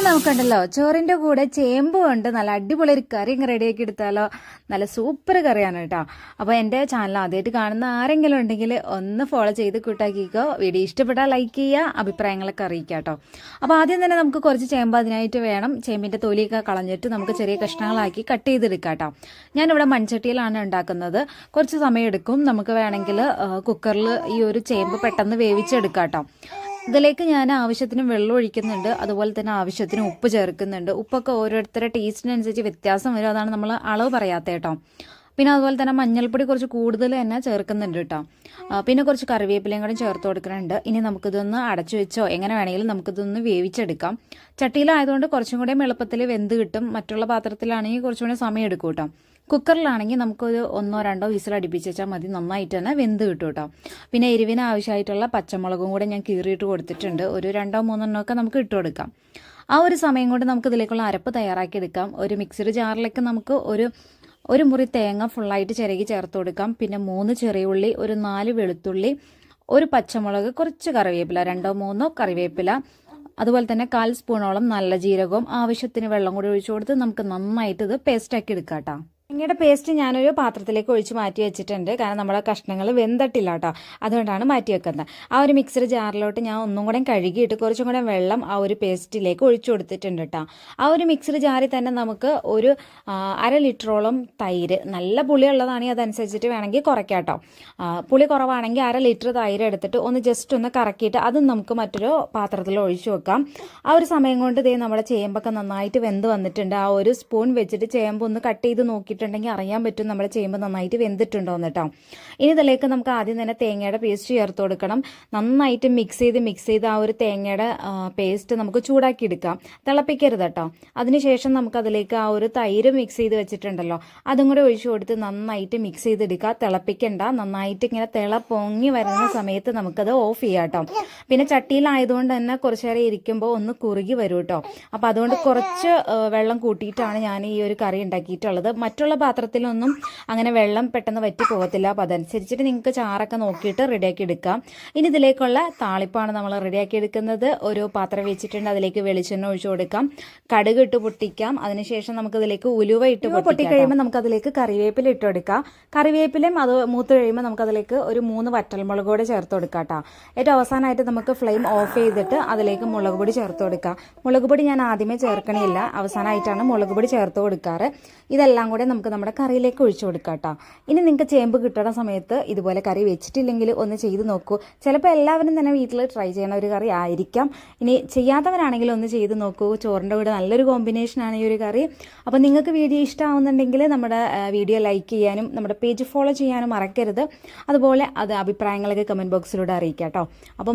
നമുക്കുണ്ടല്ലോ ചോറിൻ്റെ കൂടെ ചേമ്പ് കൊണ്ട് നല്ല അടിപൊളി ഒരു കറി റെഡിയാക്കി എടുത്താലോ. നല്ല സൂപ്പർ കറിയാണ് കേട്ടോ. അപ്പോൾ എൻ്റെ ചാനൽ ആദ്യമായിട്ട് കാണുന്ന ആരെങ്കിലും ഉണ്ടെങ്കിൽ ഒന്ന് ഫോളോ ചെയ്ത് കൂട്ടാക്കിക്കോ. വീഡിയോ ഇഷ്ടപ്പെട്ടാൽ ലൈക്ക് ചെയ്യുക, അഭിപ്രായങ്ങളൊക്കെ അറിയിക്കുക കേട്ടോ. അപ്പോൾ ആദ്യം തന്നെ നമുക്ക് കുറച്ച് ചേമ്പ് അതിനായിട്ട് വേണം. ചേമ്പിൻ്റെ തൊലിയൊക്കെ കളഞ്ഞിട്ട് നമുക്ക് ചെറിയ കഷ്ണങ്ങളാക്കി കട്ട് ചെയ്തെടുക്കാം കേട്ടോ. ഞാനിവിടെ മൺചട്ടിയിലാണ് ഉണ്ടാക്കുന്നത്. കുറച്ച് സമയം എടുക്കും. നമുക്ക് വേണമെങ്കിൽ കുക്കറിൽ ഈ ഒരു ചേമ്പ് പെട്ടെന്ന് വേവിച്ചെടുക്കാം കേട്ടോ. ഇതിലേക്ക് ഞാൻ ആവശ്യത്തിന് വെള്ളം ഒഴിക്കുന്നുണ്ട്, അതുപോലെ തന്നെ ആവശ്യത്തിന് ഉപ്പ് ചേർക്കുന്നുണ്ട്. ഉപ്പൊക്കെ ഓരോരുത്തരുടെ ടേസ്റ്റിനനുസരിച്ച് വ്യത്യാസം വരും, അതാണ് നമ്മൾ അളവ് പറയാത്ത കേട്ടോ. പിന്നെ അതുപോലെ തന്നെ മഞ്ഞൾപ്പൊടി കുറച്ച് കൂടുതൽ തന്നെ ചേർക്കുന്നുണ്ട് കേട്ടോ. പിന്നെ കുറച്ച് കറിവേപ്പിലയും കൂടെ ചേർത്ത് കൊടുക്കുന്നുണ്ട്. ഇനി നമുക്കിതൊന്ന് അടച്ചു വെച്ചോ എങ്ങനെ വേണമെങ്കിലും നമുക്കിതൊന്ന് വേവിച്ചെടുക്കാം. ചട്ടിയിലായതുകൊണ്ട് കുറച്ചും കൂടെ എളുപ്പത്തിൽ വെന്ത് കിട്ടും. മറ്റുള്ള പാത്രത്തിലാണെങ്കിൽ കുറച്ചും കൂടെ സമയം എടുക്കും കേട്ടോ. കുക്കറിലാണെങ്കിൽ നമുക്കൊരു 1-2 വിസിൽ അടുപ്പിച്ച് വെച്ചാൽ മതി, നന്നായിട്ട് തന്നെ വെന്ത് കിട്ടും കേട്ടോ. പിന്നെ എരിവിന് ആവശ്യമായിട്ടുള്ള പച്ചമുളകും കൂടെ ഞാൻ കീറിയിട്ട് കൊടുത്തിട്ടുണ്ട്. ഒരു 2-3 ഒക്കെ നമുക്ക് ഇട്ട് കൊടുക്കാം. ആ ഒരു സമയം കൊണ്ട് നമുക്ക് ഇതിലേക്കുള്ള അരപ്പ് തയ്യാറാക്കി എടുക്കാം. ഒരു മിക്സിയുടെ ജാറിലേക്ക് നമുക്ക് ഒരു മുറി തേങ്ങ ഫുള്ളായിട്ട് ചിരകി ചേർത്ത് കൊടുക്കാം. പിന്നെ 3 ചെറിയ ഉള്ളി, ഒരു 4 വെളുത്തുള്ളി, ഒരു പച്ചമുളക്, കുറച്ച് കറിവേപ്പില, 2-3 കറിവേപ്പില, അതുപോലെ തന്നെ 1/4 സ്പൂണോളം നല്ല ജീരകവും, ആവശ്യത്തിന് വെള്ളം കൂടി ഒഴിച്ചു കൊടുത്ത് നമുക്ക് നന്നായിട്ട് ഇത് പേസ്റ്റാക്കി എടുക്കാം കേട്ടോ. തേങ്ങയുടെ പേസ്റ്റ് ഞാനൊരു പാത്രത്തിലേക്ക് ഒഴിച്ച് മാറ്റി വെച്ചിട്ടുണ്ട്. കാരണം നമ്മുടെ കഷ്ണങ്ങൾ വെന്തട്ടില്ല കേട്ടോ, അതുകൊണ്ടാണ് മാറ്റി വെക്കുന്നത്. ആ ഒരു മിക്സർ ജാറിലോട്ട് ഞാൻ ഒന്നും കൂടെ കഴുകിയിട്ട് കുറച്ചും കൂടെ വെള്ളം ആ ഒരു പേസ്റ്റിലേക്ക് ഒഴിച്ചു കൊടുത്തിട്ടുണ്ട് കേട്ടോ. ആ ഒരു മിക്സർ ജാറിൽ തന്നെ നമുക്ക് ഒരു 1/2 ലിറ്ററോളം തൈര്, നല്ല പുളി ഉള്ളതാണെങ്കിൽ അതനുസരിച്ചിട്ട് വേണമെങ്കിൽ കുറയ്ക്കാം കേട്ടോ. പുളി കുറവാണെങ്കിൽ 1/2 ലിറ്റർ തൈര് എടുത്തിട്ട് ഒന്ന് ജസ്റ്റ് ഒന്ന് കറക്കിയിട്ട് അതും നമുക്ക് മറ്റൊരു പാത്രത്തിൽ ഒഴിച്ചു വെക്കാം. ആ ഒരു സമയം കൊണ്ട് ഇതേ നമ്മുടെ ചേമ്പൊക്കെ നന്നായിട്ട് വെന്ത് വന്നിട്ടുണ്ട്. ആ ഒരു സ്പൂൺ വെച്ചിട്ട് ചേമ്പ് ഒന്ന് കട്ട് ചെയ്ത് നോക്കിയിട്ടുണ്ടെങ്കിൽ അറിയാൻ പറ്റും നമ്മുടെ ചേമ്പ് നന്നായിട്ട് വെന്തിട്ടുണ്ടോന്ന് കേട്ടോ. ഇനി ഇതിലേക്ക് നമുക്ക് ആദ്യം തന്നെ തേങ്ങയുടെ പേസ്റ്റ് ചേർത്ത് കൊടുക്കണം. നന്നായിട്ട് മിക്സ് ചെയ്ത് ആ ഒരു തേങ്ങയുടെ പേസ്റ്റ് നമുക്ക് ചൂടാക്കി എടുക്കാം, തിളപ്പിക്കരുത് കേട്ടോ. അതിനുശേഷം നമുക്ക് അതിലേക്ക് ആ ഒരു തൈര് മിക്സ് ചെയ്ത് വെച്ചിട്ടുണ്ടല്ലോ അതും കൂടെ ഒഴിച്ചു കൊടുത്ത് നന്നായിട്ട് മിക്സ് ചെയ്തെടുക്കുക. തിളപ്പിക്കണ്ട, നന്നായിട്ട് ഇങ്ങനെ തിള പൊങ്ങി വരുന്ന സമയത്ത് നമുക്കത് ഓഫ് ചെയ്യാം കേട്ടോ. പിന്നെ ചട്ടിയിലായതുകൊണ്ട് തന്നെ കുറച്ചു നേരം ഇരിക്കുമ്പോൾ ഒന്ന് കുറുകി വരും കേട്ടോ. അപ്പോൾ അതുകൊണ്ട് കുറച്ച് വെള്ളം കൂട്ടിയിട്ടാണ് ഞാൻ ഈ ഒരു കറി ഉണ്ടാക്കിയിട്ടുള്ളത്. മറ്റുള്ള പാത്രത്തിലൊന്നും അങ്ങനെ വെള്ളം പെട്ടെന്ന് വറ്റി പോകത്തില്ല. അപ്പോൾ അതനുസരിച്ചിട്ട് നിങ്ങൾക്ക് ചാറൊക്കെ നോക്കിയിട്ട് റെഡിയാക്കി എടുക്കാം. ഇനി ഇതിലേക്കുള്ള താളിപ്പാണ് നമ്മൾ റെഡിയാക്കി എടുക്കുന്നത്. ഒരു പാത്രം വെച്ചിട്ടുണ്ട്, അതിലേക്ക് വെളിച്ചെണ്ണ ഒഴിച്ചു കൊടുക്കാം, കടുക് ഇട്ട് പൊട്ടിക്കാം. അതിനുശേഷം നമുക്ക് ഇതിലേക്ക് ഉലുവ ഇട്ട് പൊട്ടിക്കഴിയുമ്പോൾ നമുക്ക് അതിലേക്ക് കറിവേപ്പില ഇട്ട് കൊടുക്കാം. കറിവേപ്പിലയും അത് മൂത്ത് കഴിയുമ്പോൾ നമുക്ക് അതിലേക്ക് ഒരു 3 വറ്റൽമുളക് കൂടെ ചേർത്ത് കൊടുക്കാം കേട്ടോ. ഏറ്റവും അവസാനമായിട്ട് നമുക്ക് ഫ്ലെയിം ഓഫ് ചെയ്തിട്ട് അതിലേക്ക് മുളക് പൊടി ചേർത്ത് കൊടുക്കാം. മുളക് പൊടി ഞാൻ ആദ്യമേ ചേർക്കണില്ല, അവസാനമായിട്ടാണ് മുളക് പൊടി ചേർത്ത് കൊടുക്കാറ്. ഇതെല്ലാം കൂടെ നമുക്ക് നമ്മുടെ കറിയിലേക്ക് ഒഴിച്ചു കൊടുക്കാം കേട്ടോ. ഇനി നിങ്ങൾക്ക് ചേമ്പ് കിട്ടുന്ന സമയത്ത് ഇതുപോലെ കറി വെച്ചിട്ടില്ലെങ്കിൽ ഒന്ന് ചെയ്ത് നോക്കൂ. ചിലപ്പോൾ എല്ലാവരും തന്നെ വീട്ടിൽ ട്രൈ ചെയ്യണ ഒരു കറി ആയിരിക്കാം. ഇനി ചെയ്യാത്തവരാണെങ്കിൽ ഒന്ന് ചെയ്ത് നോക്കൂ. ചോറിൻ്റെ കൂടെ നല്ലൊരു കോമ്പിനേഷനാണ് ഈ ഒരു കറി. അപ്പോൾ നിങ്ങൾക്ക് വീഡിയോ ഇഷ്ടമാവുന്നുണ്ടെങ്കിൽ നമ്മുടെ വീഡിയോ ലൈക്ക് ചെയ്യാനും നമ്മുടെ പേജ് ഫോളോ ചെയ്യാനും മറക്കരുത്. അതുപോലെ അത് അഭിപ്രായങ്ങളൊക്കെ കമൻറ്റ് ബോക്സിലൂടെ അറിയിക്കാം കേട്ടോ. അപ്പം